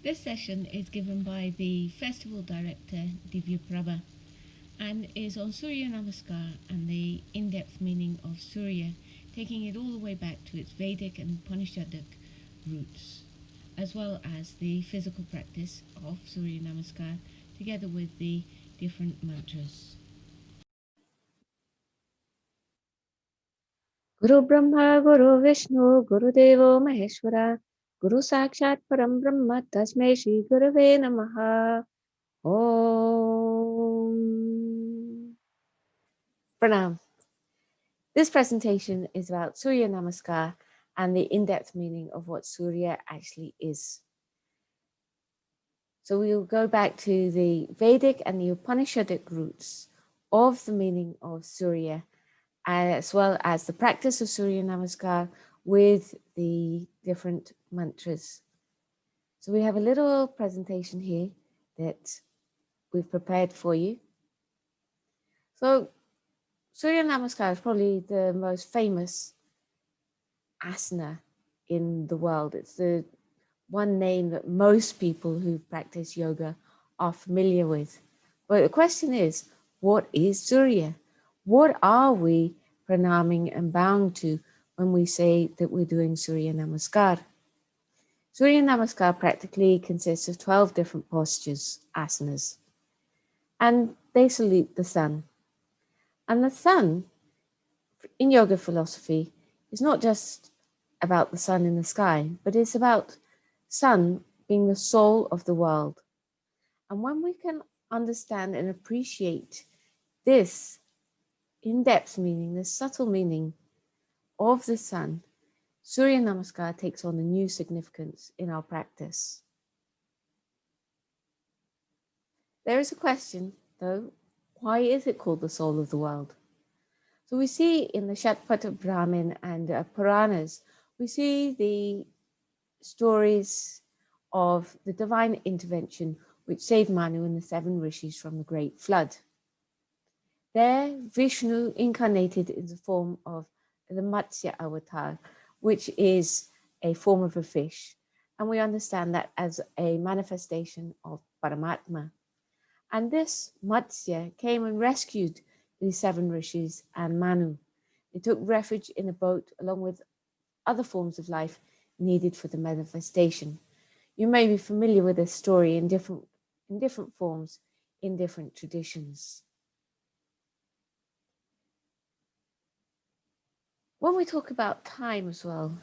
This session is given by the festival director Divya Prabha and is on Surya Namaskar and the in-depth meaning of Surya, taking it all the way back to its Vedic and Upanishadic roots, as well as the physical practice of Surya Namaskar together with the different mantras. Guru Brahma, Guru Vishnu, Guru Devo Maheshwara, Guru Sakshat Param Brahma, Tasmai Shri Gurave Namaha. Om. Pranam. This presentation is about Surya Namaskar and the in-depth meaning of what Surya actually is. So we'll go back to the Vedic and the Upanishadic roots of the meaning of Surya, as well as the practice of Surya Namaskar with the different mantras. So we have a little presentation here that we've prepared for you. So Surya Namaskar is probably the most famous asana in the world. It's the one name that most people who practice yoga are familiar with. But the question is, what is Surya? What are we pranaming and bowing to when we say that we're doing Surya Namaskar? Surya Namaskar practically consists of 12 different postures, asanas, and they salute the sun. And the sun, in yoga philosophy, is not just about the sun in the sky, but it's about sun being the soul of the world. And when we can understand and appreciate this in-depth meaning, this subtle meaning of the sun, Surya Namaskar takes on a new significance in our practice. There is a question, though, why is it called the soul of the world? So we see in the Shatpata Brahmin and Puranas, we see the stories of the divine intervention which saved Manu and the 7 rishis from the great flood. There, Vishnu incarnated in the form of the Matsya avatar, which is a form of a fish. And we understand that as a manifestation of Paramatma. And this Matsya came and rescued the 7 rishis and Manu. They took refuge in a boat along with other forms of life needed for the manifestation. You may be familiar with this story in different forms, in different traditions. When we talk about time as well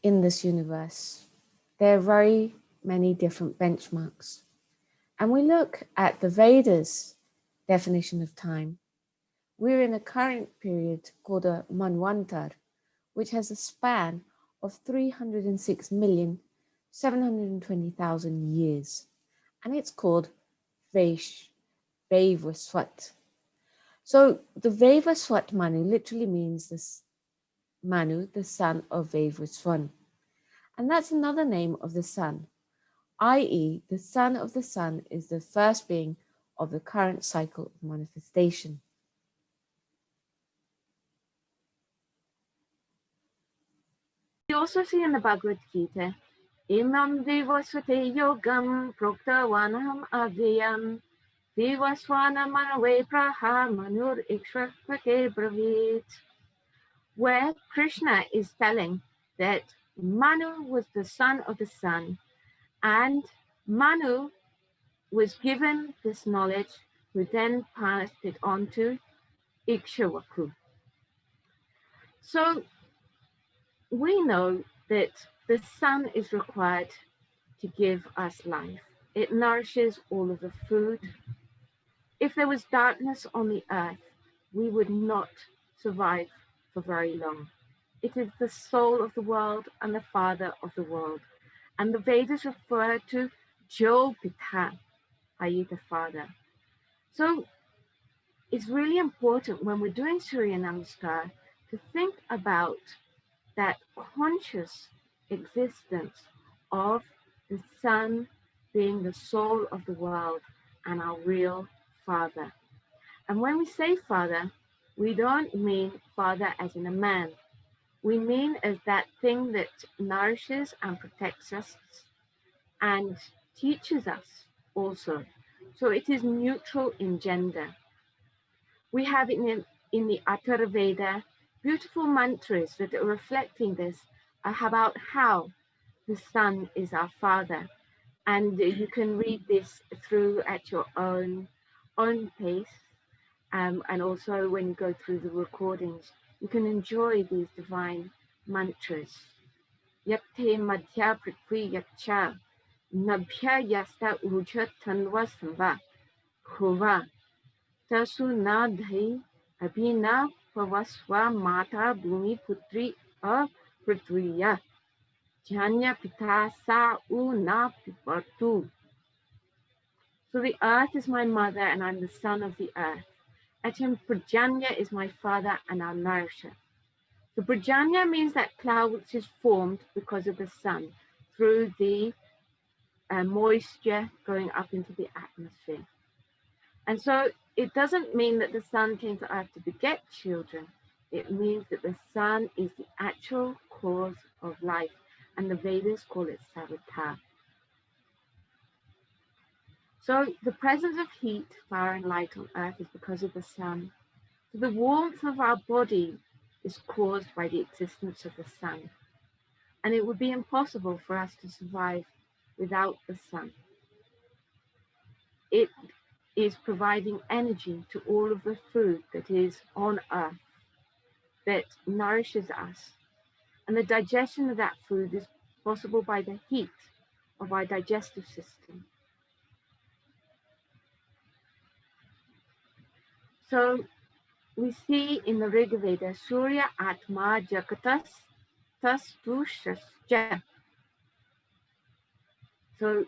in this universe, there are very many different benchmarks. And we look at the Vedas definition of time. We're in a current period called a Manvantar, which has a span of 306,720,000 years. And it's called Vaivaswat. So the Vaivaswat Manu literally means this Manu, the son of Vaivaswan. And that's another name of the sun, i.e., the son of the sun is the first being of the current cycle of manifestation. We also see in the Bhagavad Gita, Imam Vivasvate Yogam Proktavanam Avyam Vivaswana Manave Praha Manur Ikshvate Bravit, where Krishna is telling that Manu was the son of the sun, and Manu was given this knowledge, who then passed it on to Ikshvaku. So we know that the sun is required to give us life. It nourishes all of the food. If there was darkness on the earth, we would not survive for very long. It is the soul of the world and the father of the world. And the Vedas refer to Jo Pita, i.e. the father. So it's really important when we're doing Surya Namaskar to think about that conscious existence of the sun being the soul of the world and our real father. And when we say father, we don't mean father as in a man. We mean as that thing that nourishes and protects us and teaches us also. So it is neutral in gender. We have in the Atharva Veda beautiful mantras that are reflecting this about how the sun is our father. And you can read this through at your own pace. And also when you go through the recordings, you can enjoy these divine mantras. Yakte madhya prithvi yakcha nabhya yasta uja tanva samba khova tasu na dhai abhina pavasva mata bhumi putri aprithviya janya pita sa u na pipatu. So the earth is my mother and I'm the son of the earth. Atim Prajanya is my father and our nourisher. So Prajanya means that cloud which is formed because of the sun through the moisture going up into the atmosphere. And so it doesn't mean that the sun came to earth to beget children. It means that the sun is the actual cause of life. And the Vedas call it Savita. So the presence of heat, fire, and light on earth is because of the sun. So the warmth of our body is caused by the existence of the sun. And it would be impossible for us to survive without the sun. It is providing energy to all of the food that is on earth, that nourishes us. And the digestion of that food is possible by the heat of our digestive system. So we see in the Rig Veda, Surya Atma Jagatas Tastu Shasya. So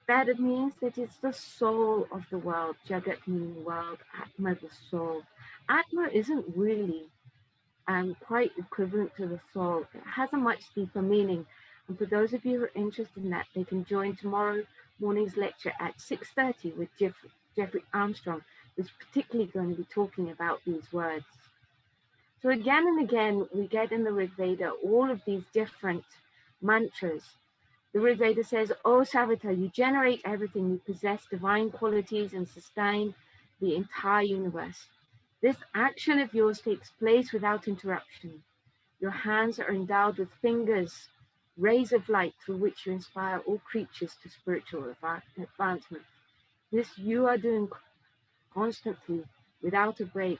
that it means that it's the soul of the world, Jagat meaning world, Atma the soul. Atma isn't really quite equivalent to the soul. It has a much deeper meaning. And for those of you who are interested in that, they can join tomorrow morning's lecture at 6:30 with Jeffrey Armstrong, who's particularly going to be talking about these words. So again and again, we get in the Rig Veda all of these different mantras. The Rig Veda says, "O Savita, you generate everything, you possess divine qualities and sustain the entire universe. This action of yours takes place without interruption. Your hands are endowed with fingers, rays of light through which you inspire all creatures to spiritual advancement. This you are doing constantly, without a break.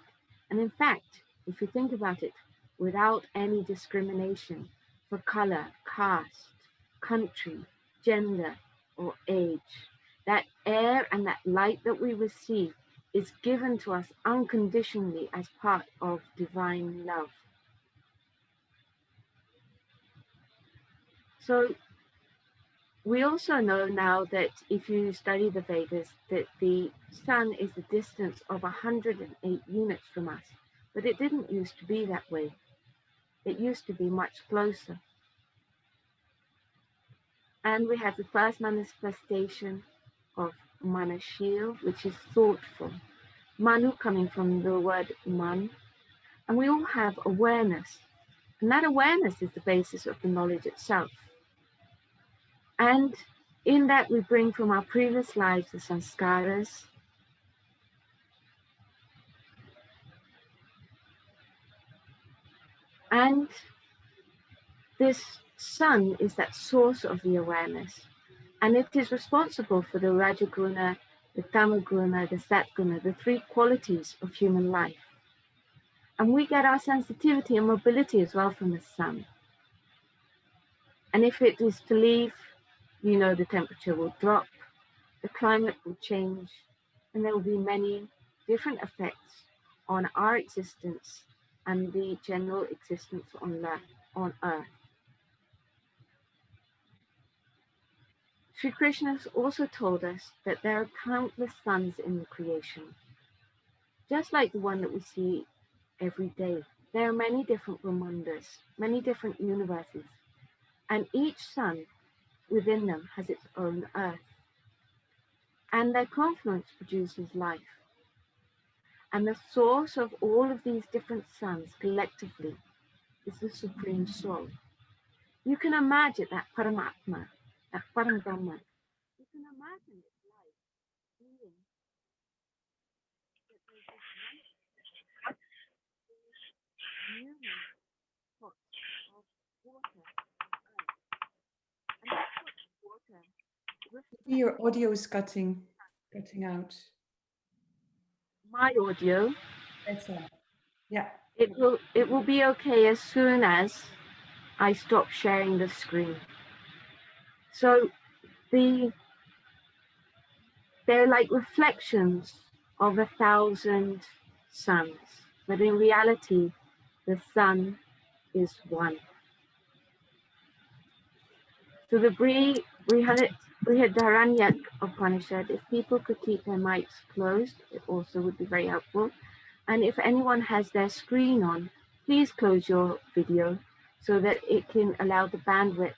And in fact, if you think about it, without any discrimination for color, caste, country, gender, or age. That air and that light that we receive is given to us unconditionally as part of divine love." So we also know now that if you study the Vedas, that the sun is a distance of 108 units from us. But it didn't used to be that way. It used to be much closer. And we have the first manifestation of Manashil, which is thoughtful. Manu coming from the word man. And we all have awareness. And that awareness is the basis of the knowledge itself. And in that we bring from our previous lives the sanskaras. And this sun is that source of the awareness. And it is responsible for the Rajaguna, the Tamaguna, the Satguna, the three qualities of human life. And we get our sensitivity and mobility as well from the sun. And if it is to leave, you know, the temperature will drop, the climate will change, and there will be many different effects on our existence and the general existence on Earth. Sri Krishna has also told us that there are countless suns in the creation, just like the one that we see every day. There are many different Brahmandas, many different universes, and each sun within them has its own earth. And their confluence produces life. And the source of all of these different suns collectively is the Supreme Soul. You can imagine that Paramatma, that Param Brahman, Your audio is cutting out. My audio. Better. Yeah. It will be okay as soon as I stop sharing the screen. So they're like reflections of 1,000 suns, but in reality, the sun is one. So the Brihadaranyaka Upanishad, if people could keep their mics closed, it also would be very helpful. And if anyone has their screen on, please close your video so that it can allow the bandwidth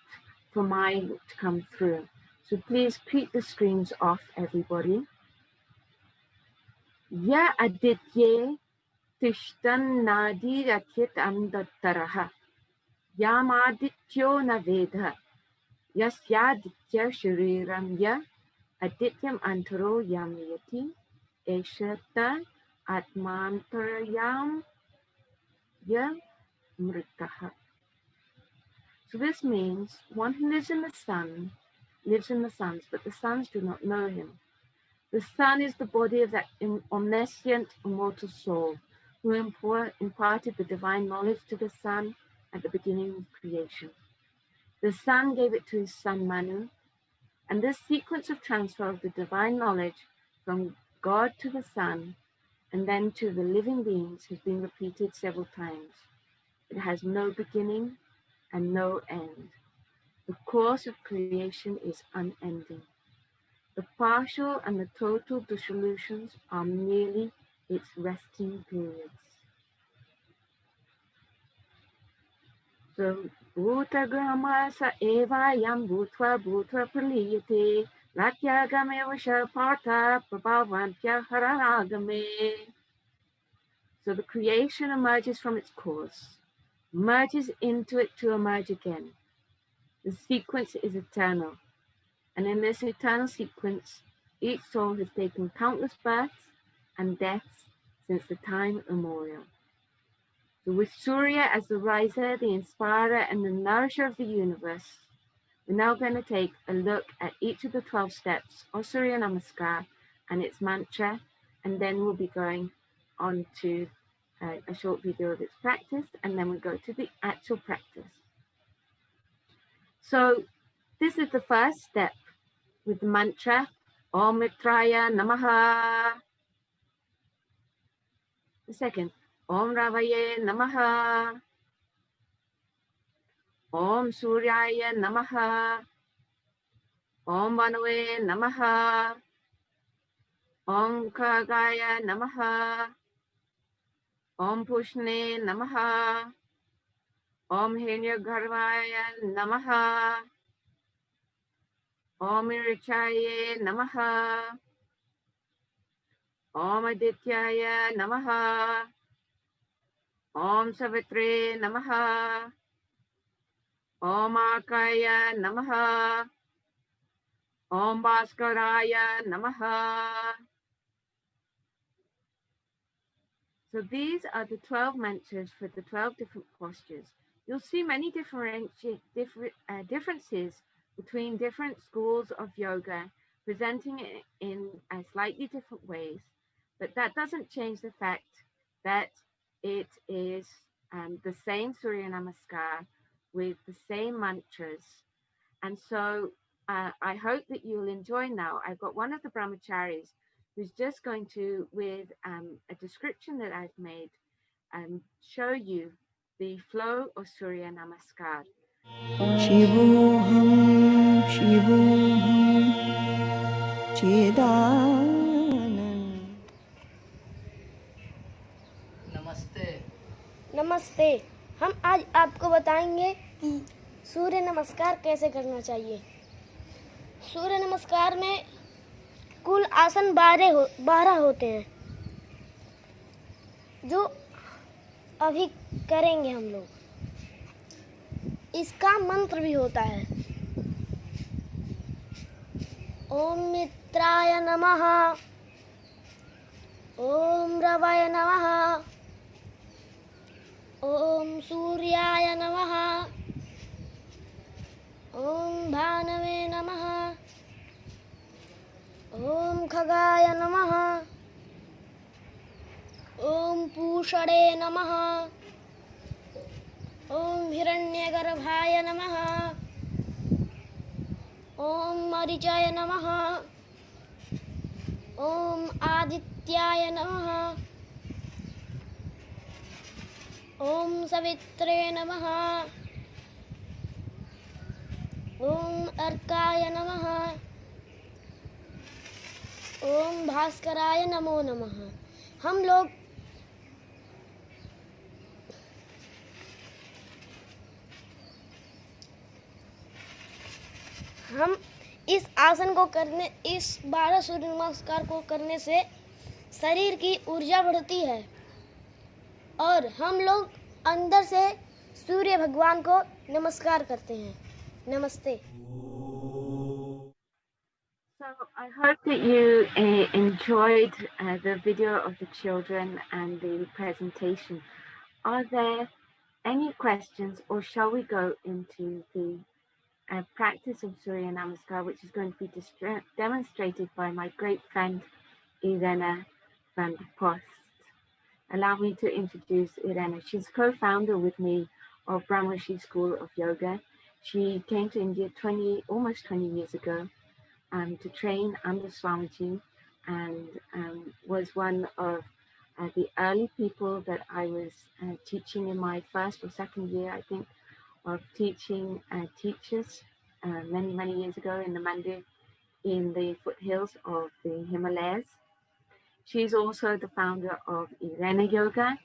for mine to come through. So please keep the screens off, everybody. Ya aditye tishtan nadi rakit andataraha. Yamadityo navedha. Yasyaditya shariram ya adityam antaro yamyati. Eshata atmantarayam ya mritaha. So this means one who lives in the sun lives in the suns, but the suns do not know him. The sun is the body of that omniscient, immortal soul who imparted the divine knowledge to the sun at the beginning of creation. The sun gave it to his son Manu, and this sequence of transfer of the divine knowledge from God to the sun and then to the living beings has been repeated several times. It has no beginning and no end. The course of creation is unending. The partial and the total dissolutions are merely its resting periods. So, Bhutagrama sa eva yam bhutva praliyate Ratyagame partha prabhavantya hararagame. So the creation emerges from its cause, merges into it to emerge again. The sequence is eternal, and in this eternal sequence, each soul has taken countless births and deaths since the time immemorial. So with Surya as the riser, the inspirer, and the nourisher of the universe, we're now going to take a look at each of the 12 steps of Surya Namaskar and its mantra, and then we'll be going on to a short video of its practice, and then we'll go to the actual practice. So this is the first step with the mantra, Om Mitraya Namaha. The second, Om Ravaye Namaha. Om Suryaya Namaha. Om Vanave Namaha. Om Kagaya Namaha. Om Pushne Namaha. Om Hinyagarbhaya Namaha. Om Irichaye Namaha. Om Adityaya Namaha. Om Savitre Namaha. Om Akaya Namaha. Om Bhaskaraya Namaha. So these are the 12 mantras for the 12 different postures. You'll see many differences between different schools of yoga, presenting it in slightly different ways, but that doesn't change the fact that it is the same Surya Namaskar with the same mantras. And so I hope that you'll enjoy now. I've got one of the brahmacharis who's just going to, with a description that I've made, show you the flow of Surya Namaskar. Shivoham, Shivoham, Chedanand. नमस्ते। नमस्ते। हम आज आपको बताएंगे कि सूर्य नमस्कार कैसे करना चाहिए। सूर्य नमस्कार में कुल आसन 12 होते हैं, जो अभी करेंगे हम लोग। इसका मंत्र भी होता है, ओम मित्राय नमः, ओम रवाय नमः, ओम सूर्याय नमः, ओम भानवे नमः, ॐ खगाय नमः। ॐ पूषणे नमः। ॐ हिरण्यगर्भाय नमः। ॐ मरीचाय नमः। ॐ आदित्याय नमः। ॐ सवित्रे नमः। ॐ अर्काय नमः। ॐ भास्कराय नमो नमः। हम इस आसन को करने, इस 12 सूर्य नमस्कार को करने से शरीर की ऊर्जा बढ़ती है और हम लोग अंदर से सूर्य भगवान को नमस्कार करते हैं। नमस्ते। So I hope that you enjoyed the video of the children and the presentation. Are there any questions, or shall we go into the practice of Surya Namaskar, which is going to be demonstrated by my great friend Irena van der Post? Allow me to introduce Irena. She's co-founder with me of Brahmarshi School of Yoga. She came to India almost 20 years ago to train under Swamiji, and was one of the early people that I was teaching in my first or second year, I think, of teaching teachers many years ago in the mandir in the foothills of the Himalayas. She's also the founder of Irena Yoga,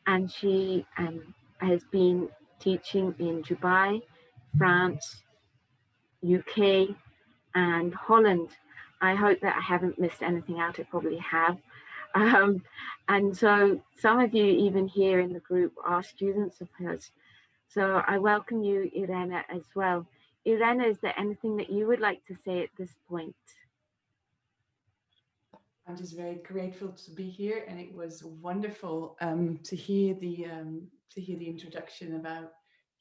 and she has been teaching in Dubai, France, UK, and Holland. I hope that I haven't missed anything out. I probably have. And so some of you even here in the group are students of hers. So I welcome you, Irena, as well. Irena, is there anything that you would like to say at this point? I'm just very grateful to be here, and it was wonderful to hear the introduction about,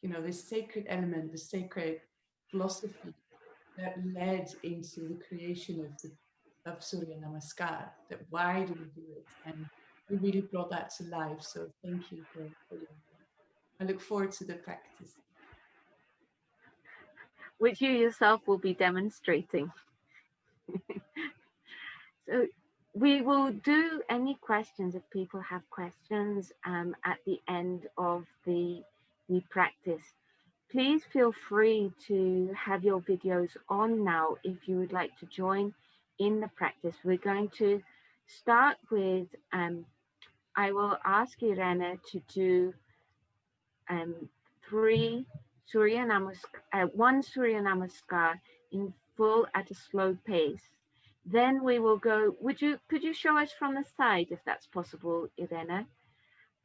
you know, this sacred element, the sacred philosophy that led into the creation of Surya Namaskar. That why do we do it? And you really brought that to life. So thank you for doing that. I look forward to the practice, Which you yourself will be demonstrating. So we will do any questions if people have questions at the end of the practice. Please feel free to have your videos on now if you would like to join in the practice. We're going to start with, I will ask Irena to do 3 Surya Namaskar, 1 Surya Namaskar in full at a slow pace. Then we will go, could you show us from the side if that's possible, Irena?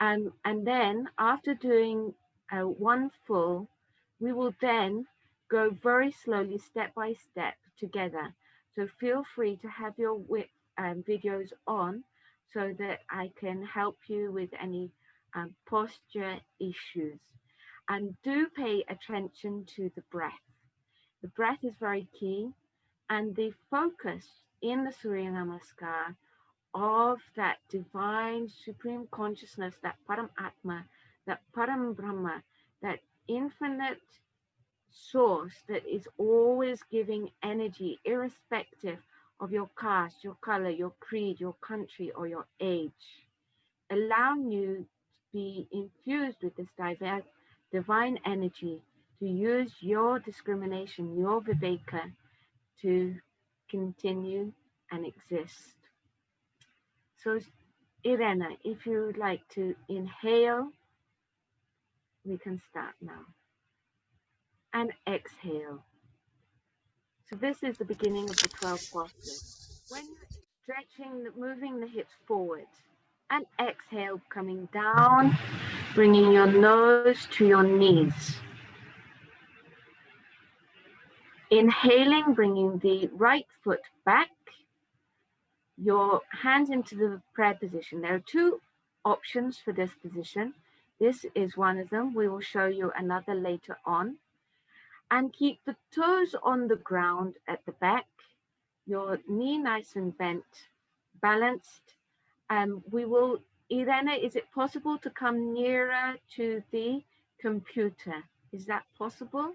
And then after doing 1 full, we will then go very slowly, step by step together. So feel free to have your videos on so that I can help you with any posture issues. And do pay attention to the breath. The breath is very key, and the focus in the Surya Namaskar of that divine supreme consciousness, that Param Atma, that Param Brahma, that infinite source that is always giving energy, irrespective of your caste, your color, your creed, your country, or your age, allowing you to be infused with this divine energy, to use your discrimination, your viveka, to continue and exist. So Irena, if you would like to inhale, we can start now. And exhale. So this is the beginning of the 12 postures. When you're stretching, moving the hips forward, and exhale, coming down, bringing your nose to your knees. Inhaling, bringing the right foot back, your hands into the prayer position. There are 2 options for this position. This is one of them. We will show you another later on. And keep the toes on the ground at the back, your knee nice and bent, balanced. We will, Irena, is it possible to come nearer to the computer? Is that possible?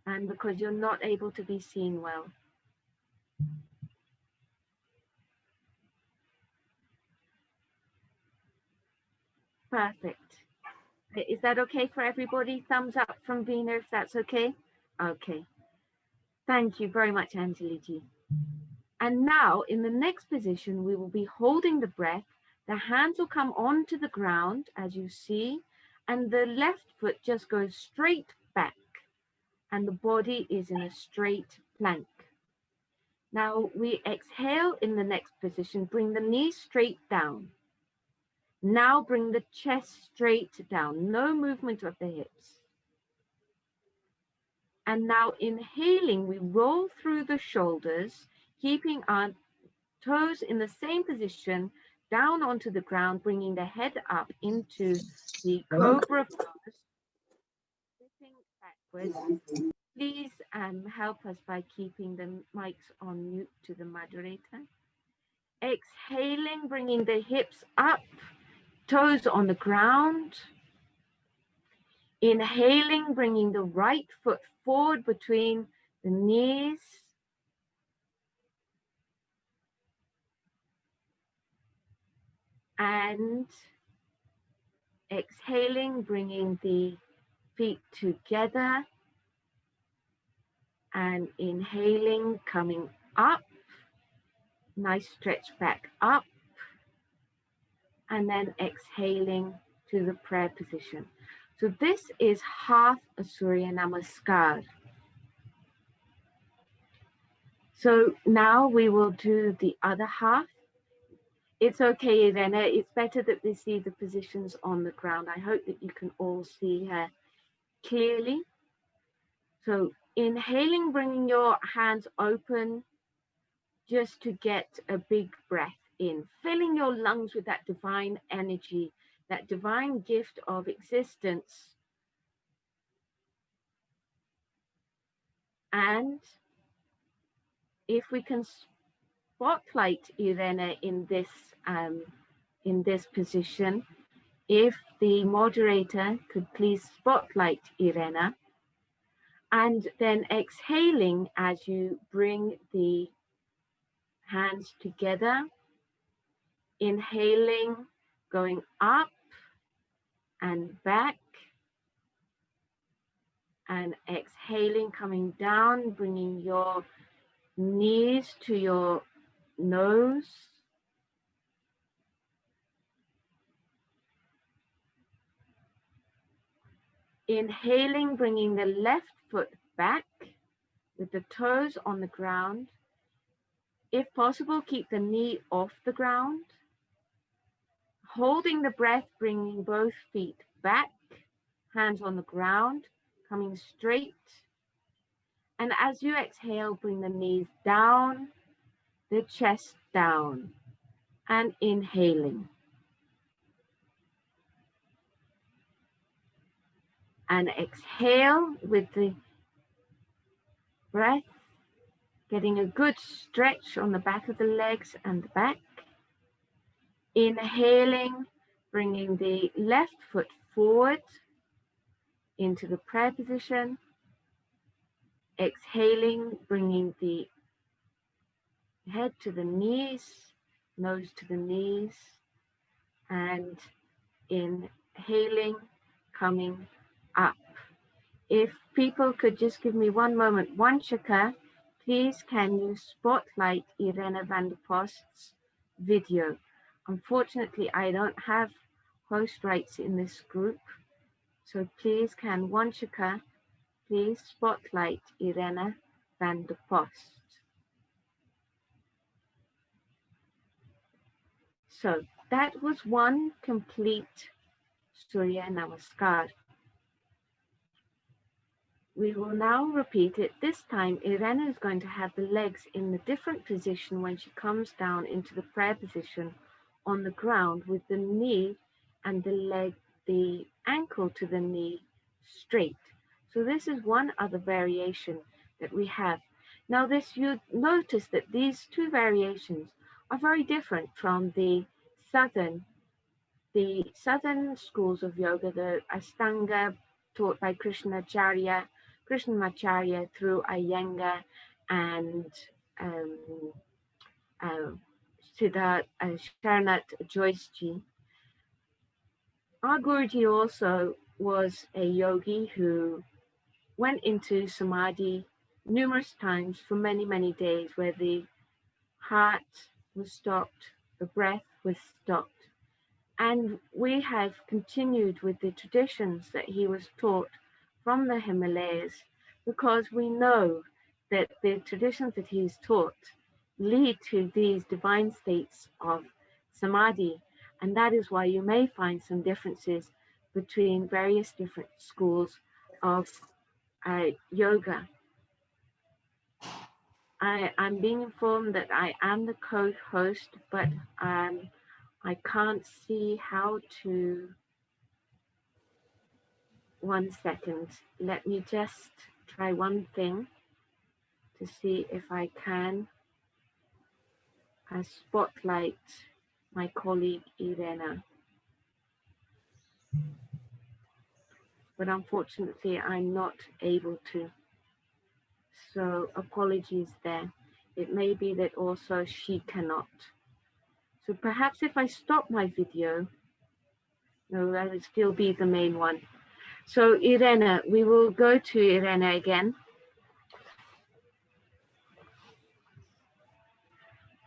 And because you're not able to be seen well. Perfect. Is that okay for everybody? Thumbs up from Veena if that's okay. Okay. Thank you very much, Anjali ji. And now in the next position, we will be holding the breath. The hands will come onto the ground, as you see, and the left foot just goes straight back, and the body is in a straight plank. Now we exhale in the next position, bring the knees straight down. Now bring the chest straight down, no movement of the hips. And now inhaling, we roll through the shoulders, keeping our toes in the same position, down onto the ground, bringing the head up into the cobra pose, sitting backwards. Please help us by keeping the mics on mute to the moderator. Exhaling, bringing the hips up, toes on the ground. Inhaling, bringing the right foot forward between the knees. And exhaling, bringing the feet together. And inhaling, coming up. Nice stretch back up. And then exhaling to the prayer position. So this is half a Surya Namaskar. So now we will do the other half. It's okay, Irena. It's better that we see the positions on the ground. I hope that you can all see her clearly. So inhaling, bringing your hands open just to get a big breath in, filling your lungs with that divine energy, that divine gift of existence. And if we can spotlight Irena in this position, if the moderator could please spotlight Irena, and then exhaling as you bring the hands together, inhaling, going up and back, and exhaling, coming down, bringing your knees to your nose. Inhaling, bringing the left foot back with the toes on the ground. If possible, keep the knee off the ground. Holding the breath, bringing both feet back, hands on the ground, coming straight. And as you exhale, bring the knees down, the chest down, and inhaling. And exhale with the breath, getting a good stretch on the back of the legs and the back. Inhaling, bringing the left foot forward into the prayer position. Exhaling, bringing the head to the knees, nose to the knees, and inhaling, coming up. If people could just give me one moment, Wanchika, please can you spotlight Irena van der Post's video? Unfortunately, I don't have host rights in this group, so please can Wanchika please spotlight Irena van der Post. So that was one complete Surya Namaskar. We will now repeat it. This time, Irena is going to have the legs in a different position when she comes down into the prayer position on the ground with the knee and the leg, the ankle to the knee straight. So this is one other variation that we have. Now this, you notice that these two variations are very different from the southern schools of yoga, the Ashtanga taught by Krishnamacharya through Iyengar and um, uh, Siddharth Sharanat Joyceji. Our Guruji also was a yogi who went into samadhi numerous times for many, many days, where the heart was stopped, the breath was stopped. And we have continued with the traditions that he was taught from the Himalayas, because we know that the traditions that he's taught lead to these divine states of samadhi. And that is why you may find some differences between various different schools of yoga. I'm being informed that I am the co-host, but I can't see how to. 1 second. Let me just try one thing to see if I can spotlight my colleague Irena. But unfortunately, I'm not able to. So apologies there. It may be that also she cannot. So perhaps if I stop my video, no, that would still be the main one. So Irena, we will go to Irena again.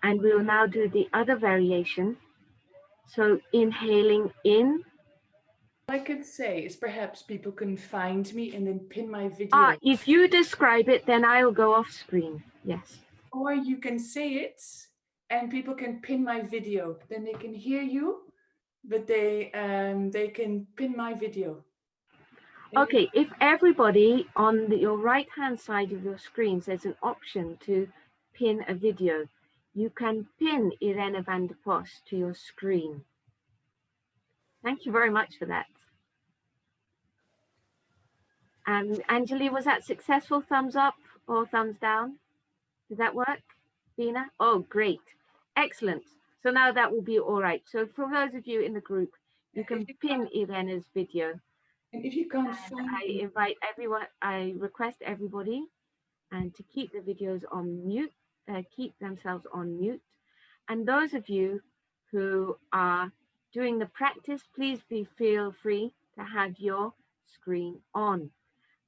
And we will now do the other variation. So inhaling in. What I could say is perhaps people can find me and then pin my video. If you describe it, then I'll go off screen. Yes. Or you can say it and people can pin my video. Then they can hear you, but they can pin my video. Okay, if everybody on your right-hand side of your screens, there's an option to pin a video. You can pin Irene van der Post to your screen. Thank you very much for that. And Anjali, was that successful? Thumbs up or thumbs down? Did that work? Dina? Oh, great. Excellent. So now that will be all right. So for those of you in the group, you can pin Irene's video. And if you can't find I invite everyone, I request everybody and to keep the videos on mute, keep themselves on mute. And those of you who are doing the practice, please feel free to have your screen on.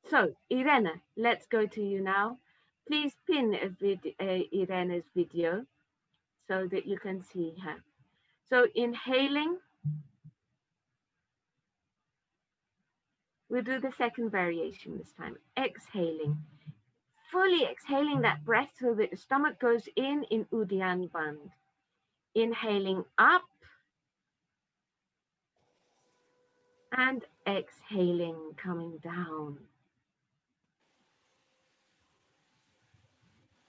So Irena, let's go to you now. Please pin Irena's video so that you can see her. So inhaling, we'll do the second variation this time. Exhaling, fully exhaling that breath so that the stomach goes in Uddiyana Bandha. Inhaling up and exhaling, coming down.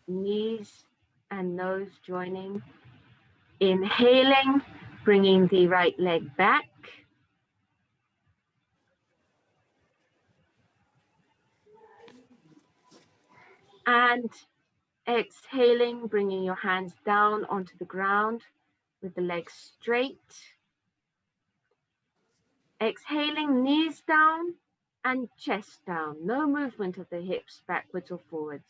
Knees and nose joining. Inhaling, bringing the right leg back. And exhaling, bringing your hands down onto the ground with the legs straight. Exhaling, knees down and chest down. No movement of the hips backwards or forwards.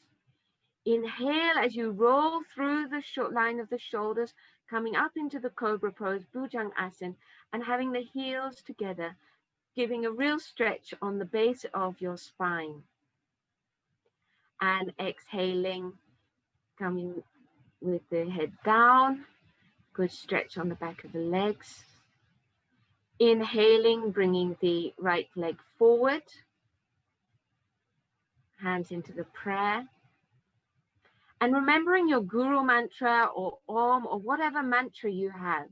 Inhale as you roll through the short line of the shoulders, coming up into the Cobra pose, Bhujang Asana, and having the heels together, giving a real stretch on the base of your spine. And exhaling, coming with the head down, good stretch on the back of the legs. Inhaling, bringing the right leg forward, hands into the prayer. And remembering your guru mantra or Om or whatever mantra you have.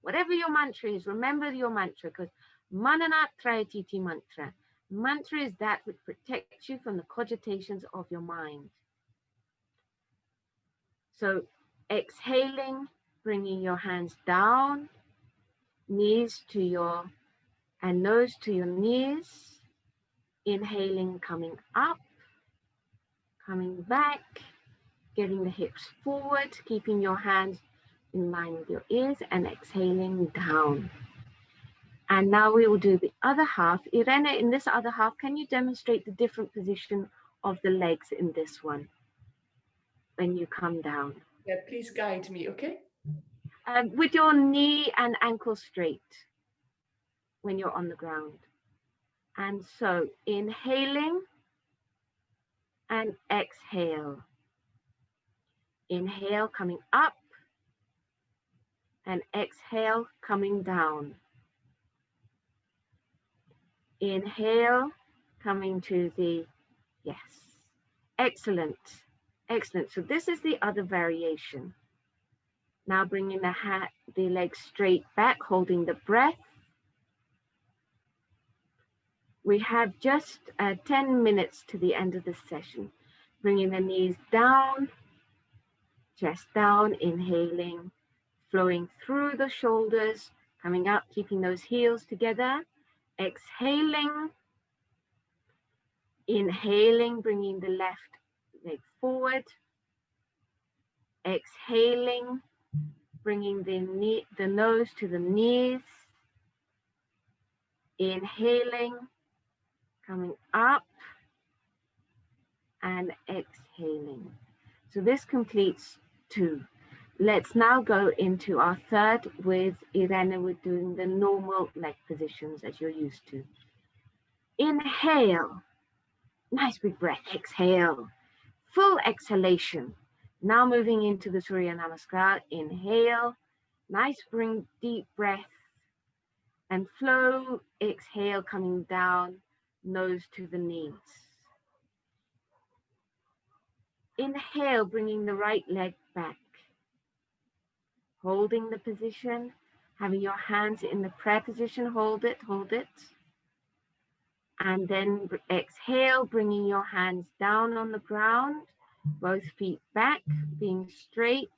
Whatever your mantra is, remember your mantra, because Mananat Trayatiti mantra. Mantra is that which protects you from the cogitations of your mind. So exhaling, bringing your hands down, knees to your, and nose to your knees. Inhaling, coming up, coming back, getting the hips forward, keeping your hands in line with your ears, and exhaling down. And now we will do the other half. Irene, in this other half, can you demonstrate the different position of the legs in this one when you come down? Yeah, please guide me, okay? With your knee and ankle straight when you're on the ground. And so inhaling and exhale. Inhale, coming up, and exhale, coming down. Inhale, coming to the yes. Excellent. Excellent. So this is the other variation. Now bringing the legs straight back, holding the breath. We have just 10 minutes to the end of this session. Bringing the knees down, chest down, inhaling, flowing through the shoulders, coming up, keeping those heels together. Exhaling, inhaling, bringing the left leg forward. Exhaling, bringing the nose to the knees. Inhaling, coming up, and exhaling. So this completes 2. Let's now go into our third with Irene. We're doing the normal leg positions as you're used to. Inhale, nice big breath. Exhale, full exhalation. Now moving into the Surya Namaskar. Inhale, nice deep breath, and flow. Exhale, coming down, nose to the knees. Inhale, bringing the right leg back. Holding the position, having your hands in the prayer position, hold it. And then exhale, bringing your hands down on the ground, both feet back, being straight.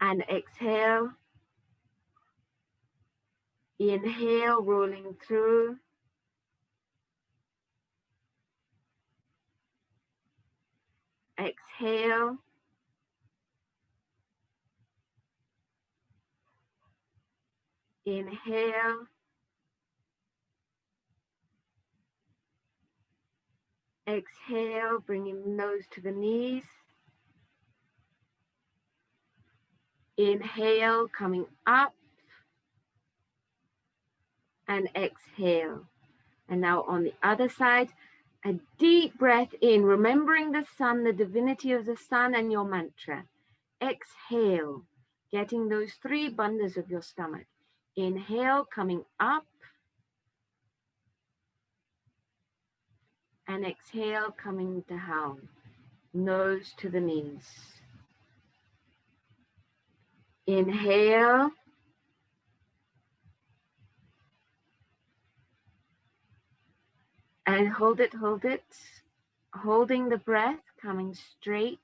And exhale. Inhale, rolling through. Exhale. Inhale. Exhale, bringing the nose to the knees. Inhale, coming up. And exhale. And now on the other side, a deep breath in, remembering the sun, the divinity of the sun, and your mantra. Exhale, getting those 3 bandhas of your stomach. Inhale, coming up. And exhale, coming down, nose to the knees. Inhale. And hold it. Holding the breath, coming straight.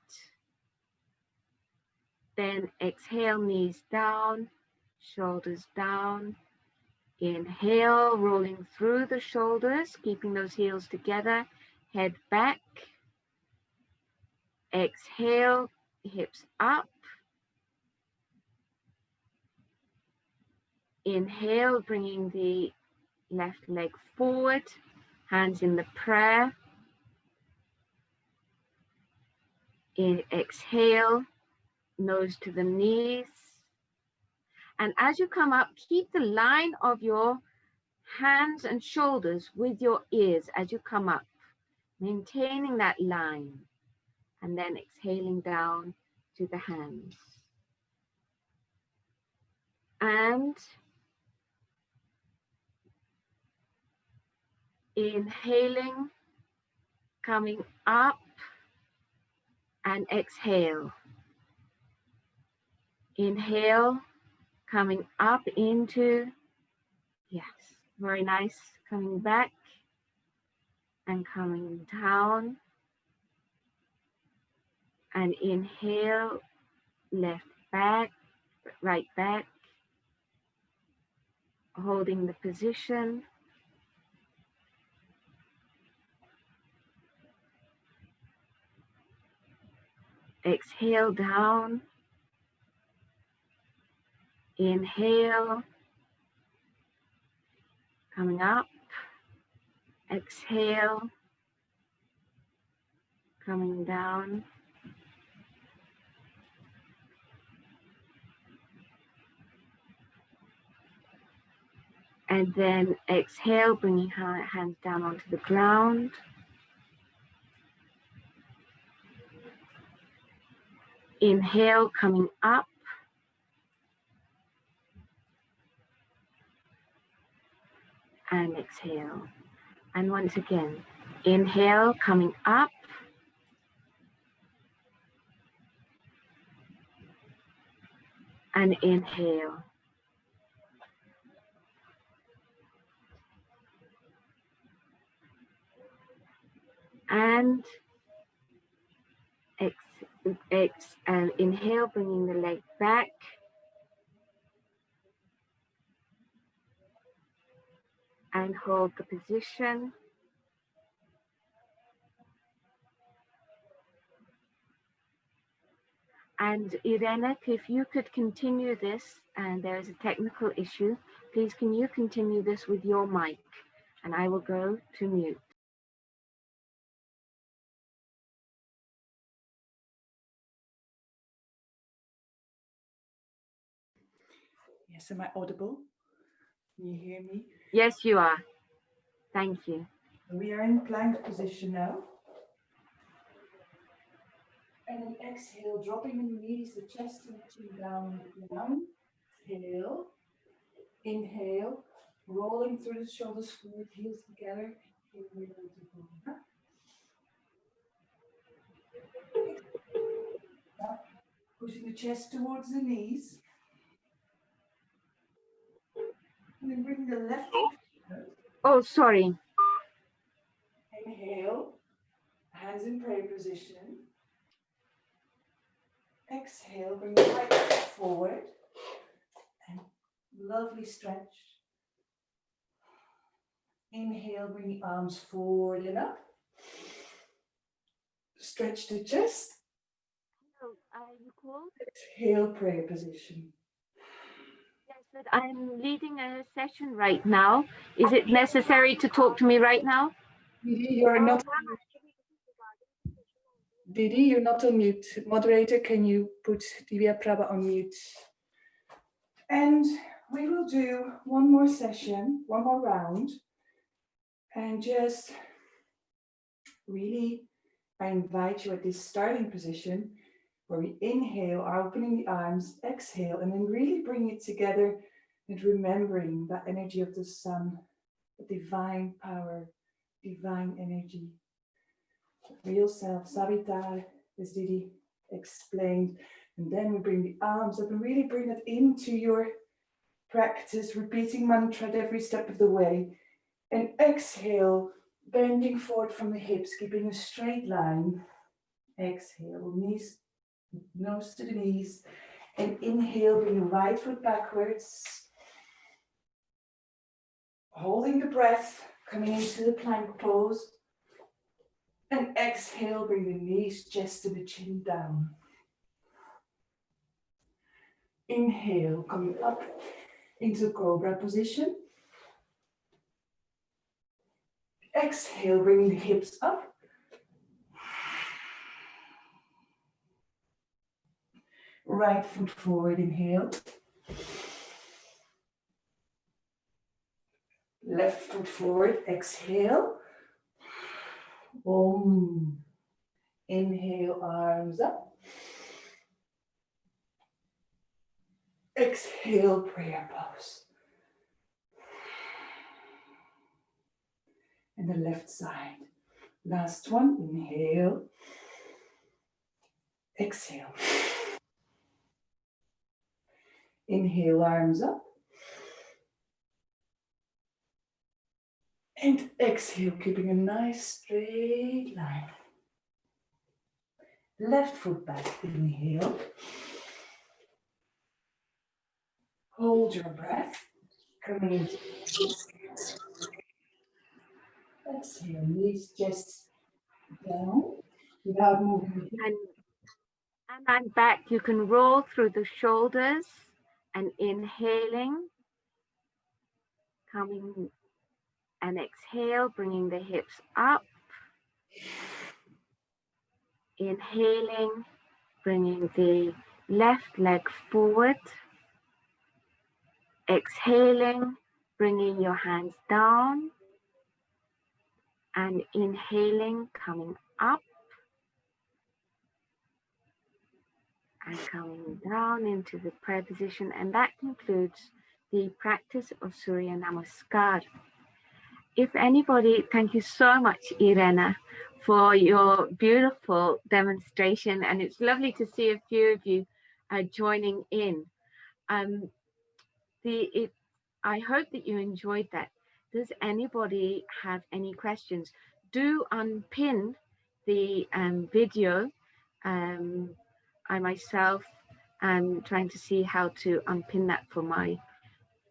Then exhale, knees down, shoulders down. Inhale, rolling through the shoulders, keeping those heels together, head back. Exhale, hips up. Inhale, bringing the left leg forward, hands in the prayer. Exhale, nose to the knees. And as you come up, keep the line of your hands and shoulders with your ears as you come up, maintaining that line. And then exhaling down to the hands. And inhaling, coming up, and exhale. Inhale, coming up into, yes, very nice, coming back and coming down. And inhale, left back, right back, holding the position. Exhale down. Inhale, coming up. Exhale, coming down. And then exhale, bringing hands down onto the ground. Inhale, coming up. And exhale. And once again, inhale, coming up. And inhale. And inhale, bringing the leg back. And hold the position. And Irena, if you could continue this, and there is a technical issue, please can you continue this with your mic? And I will go to mute. Yes, am I audible? Can you hear me? Yes, you are. Thank you. We are in plank position now. And then exhale, dropping the knees, the chest and chin down. Exhale. Inhale. Rolling through the shoulders forward, heels together. Pushing the chest towards the knees. And then bring the left foot out. Oh, sorry. Inhale. Hands in prayer position. Exhale, bring the right foot forward. And lovely stretch. Inhale, bring the arms forward and up. Stretch the chest. You called? Exhale, prayer position. Yes, but I'm leading a session right now. Is it necessary to talk to me right now? Didi, you're not. Didi, you're not on mute. Moderator, can you put Divya Prabha on mute? And we will do one more session, one more round. And just really, I invite you at this starting position where we inhale, opening the arms, exhale, and then really bring it together and remembering that energy of the sun, the divine power, divine energy, real self, Savitar, as Didi explained. And then we bring the arms up and really bring it into your practice, repeating mantra at every step of the way. And exhale, bending forward from the hips, keeping a straight line. Exhale, knees, nose to the knees. And inhale, bring the right foot backwards. Holding the breath, coming into the plank pose. And exhale, bring the knees, chest and the chin down. Inhale, coming up into cobra position. Exhale, bringing the hips up. Right foot forward, inhale. Left foot forward, exhale. Om. Inhale, arms up. Exhale, prayer pose. And the left side. Last one, inhale. Exhale. Inhale, arms up. And exhale, keeping a nice straight line. Left foot back, inhale. Hold your breath. coming into exhale, knees just down without moving the hips. And then back, you can roll through the shoulders and inhaling, coming and exhale, bringing the hips up. Inhaling, bringing the left leg forward. Exhaling, bringing your hands down. And inhaling, coming up. And coming down into the prayer position. And that concludes the practice of Surya Namaskar. If anybody, thank you so much, Irena, for your beautiful demonstration. And it's lovely to see a few of you joining in. I hope that you enjoyed that. Does anybody have any questions? Do unpin the video. I myself am trying to see how to unpin that for my.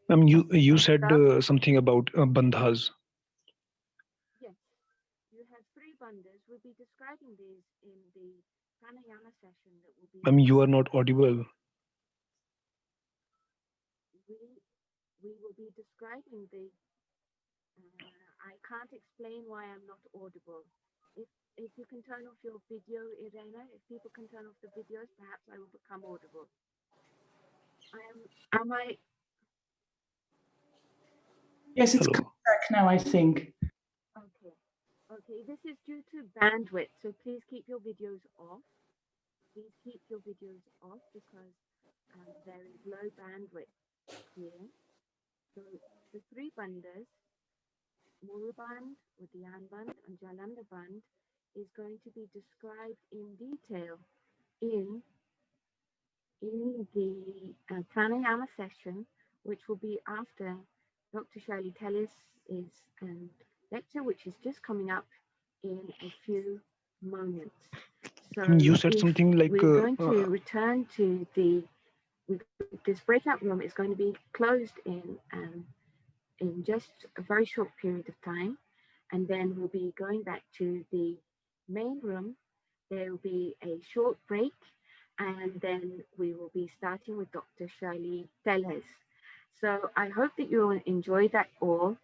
You said something about bandhas. Yes, you have 3 bandhas. We'll be describing these in the pranayama session that will be. You are not audible. We will be describing the. I can't explain why I'm not audible. If you can turn off your video, Irena, if people can turn off the videos, perhaps I will become audible. Am I? Yes, it's coming back now, I think. Okay, this is due to bandwidth, so please keep your videos off. Please keep your videos off because there is low bandwidth here. So the 3 bandhas, Mula Band, Uddiyana Band, and Jalanda Band, is going to be described in detail in the pranayama session, which will be after Dr. Shirley Tellis' lecture, which is just coming up in a few moments. So you said something like we're going to return to this breakout room is going to be closed in just a very short period of time, and then we'll be going back to the main room. There will be a short break, and then we will be starting with Dr. Shirley Tellis. So I hope that you'll enjoy that all.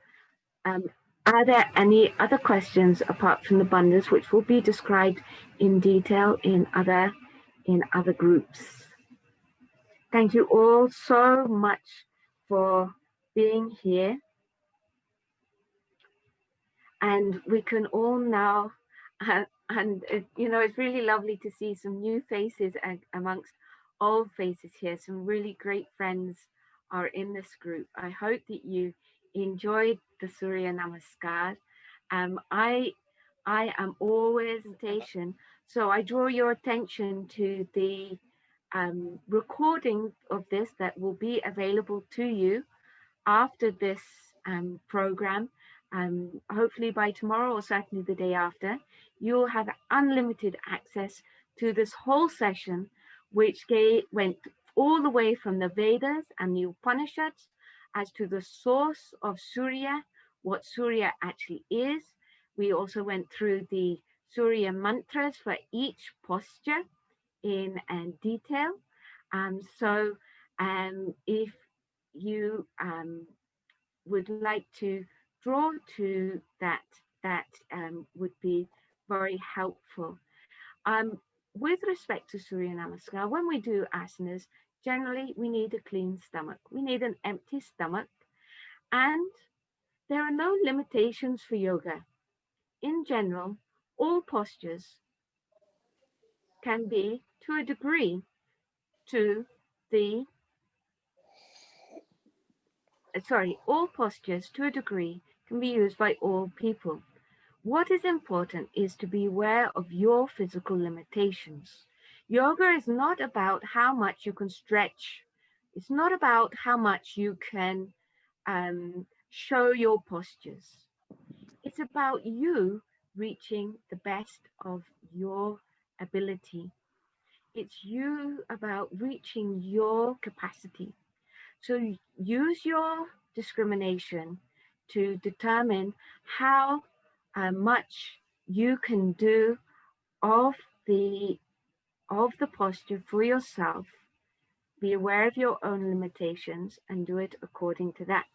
Are there any other questions apart from the bandhas, which will be described in detail in other groups? Thank you all so much for being here. And we can all now, it's really lovely to see some new faces amongst old faces here. Some really great friends are in this group. I hope that you enjoyed the Surya Namaskar. I am always station, so I draw your attention to the recording of this that will be available to you after this program. Hopefully by tomorrow or certainly the day after, you'll have unlimited access to this whole session, which went all the way from the Vedas and the Upanishads as to the source of Surya, what Surya actually is. We also went through the Surya mantras for each posture in detail. So if you would like to draw to that would be very helpful. With respect to Surya Namaskar, when we do asanas, generally we need a clean stomach. We need an empty stomach, and there are no limitations for yoga. In general, all postures can be, to a degree, all postures to a degree can be used by all people. What is important is to be aware of your physical limitations. Yoga is not about how much you can stretch. It's not about how much you can show your postures. It's about you reaching the best of your ability. It's you about reaching your capacity. So use your discrimination to determine how much you can do of the posture for yourself. Be aware of your own limitations and do it according to that.